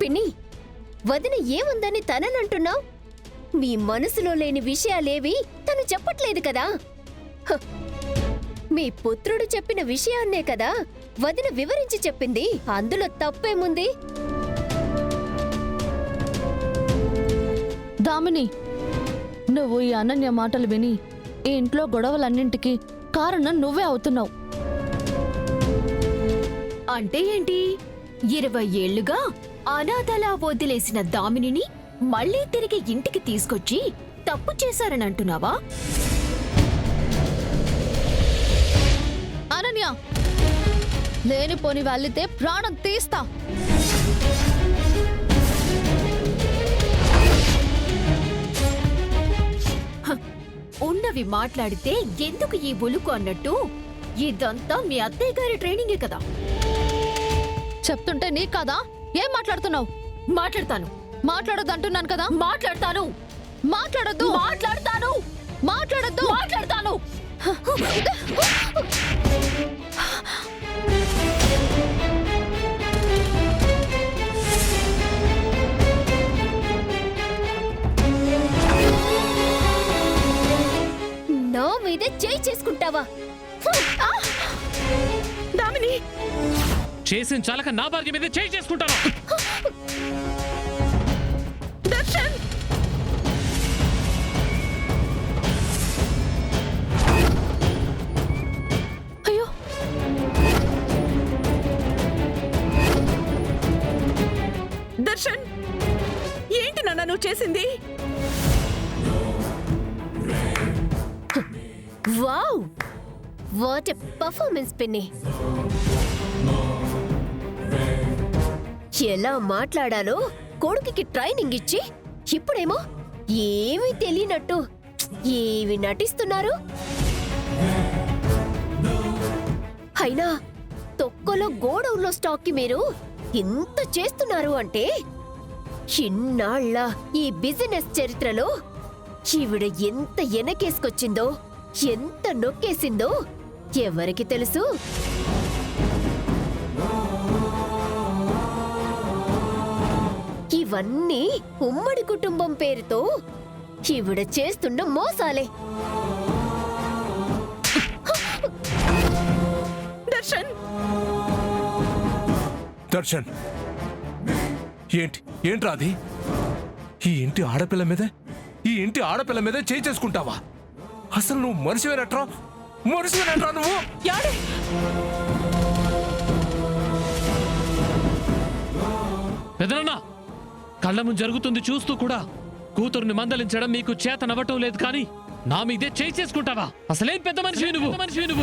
పిన్ని, వదిన ఏముందని తననంటున్నావు? మీ మనసులో లేని విషయాలేవి తను చెప్పట్లేదు కదా. హ! మీ పుత్రుడు చెప్పిన విషయాన్నే కదా వదిన వివరించి చెప్పింది. అందులో తప్పేముంది? దామిని, నువ్వు ఈ అనన్య మాటలు విని ఈ ఇంట్లో గొడవలన్నింటికి కారణం నువ్వే అవుతున్నావు. అంటే ఏంటి? 20 ఏళ్లుగా అనాథలా వదిలేసిన దామినిని మళ్లీ తిరిగి ఇంటికి తీసుకొచ్చి తప్పు చేశారని అంటున్నావా? అనన్య, లేనిపోని వెళ్ళితే ప్రాణం తీస్తా. ఉన్నవి మాట్లాడితే ఎందుకు ఈ బులుకు అన్నట్టు ఇదంతా మీ అత్తయ్య గారి ట్రైనింగే కదా. చెప్తుంటే నీ కాదా? ఏం మాట్లాడుతున్నావు? మాట్లాడతాను. మాట్లాడొద్దు అంటున్నాను కదా. మాట్లాడతాను. మాట్లాడొద్దు. మాట్లాడతాను. మాట్లాడొద్దు. మాట్లాడతాను. నా మీదే చేయి చేసుకుంటావా? దామిని, చేసిన చాలక నా భార్య మీద చేయి చేసుకుంటాను. దర్శన్, అయ్యో, దర్శన్, ఏంటి నాన్న నువ్వు చేసింది? వావ్, వాట్ ఎ పర్ఫార్మెన్స్ పిన్ని. ఎలా మాట్లాడాలో కొడుకుకి ట్రైనింగ్ ఇచ్చి ఇప్పుడేమో ఏమీ తెలియనట్టు ఏవి నటిస్తున్నారు. అయినా తొక్కలో గోడౌన్లో స్టాక్కి మీరు ఇంత చేస్తున్నారు అంటే చిన్నాళ్ళ ఈ బిజినెస్ చరిత్రలో ఈవిడ ఎంత వెనకేసుకొచ్చిందో, ఎంత నొక్కేసిందో ఎవరికి తెలుసు? ఇవన్నీ ఉమ్మడి కుటుంబం పేరుతో ఈవిడ చేస్తున్న మోసాలే. దర్శన్, దర్శన్, ఏంట్రా అది? ఈ ఇంటి ఆడపిల్ల మీద చేయి చేసుకుంటావా? అసలు నువ్వు మనిషివేనట్రా నువ్వు? పెదనాన్న, కళ్ళ ముందు జరుగుతుంది చూస్తూ కూడా కూతురుని మందలించడం మీకు చేతనవ్వటం లేదు, కానీ నా మీదే చేయి చేసుకుంటావా? అసలేం పెద్ద మనిషివి నువ్వు?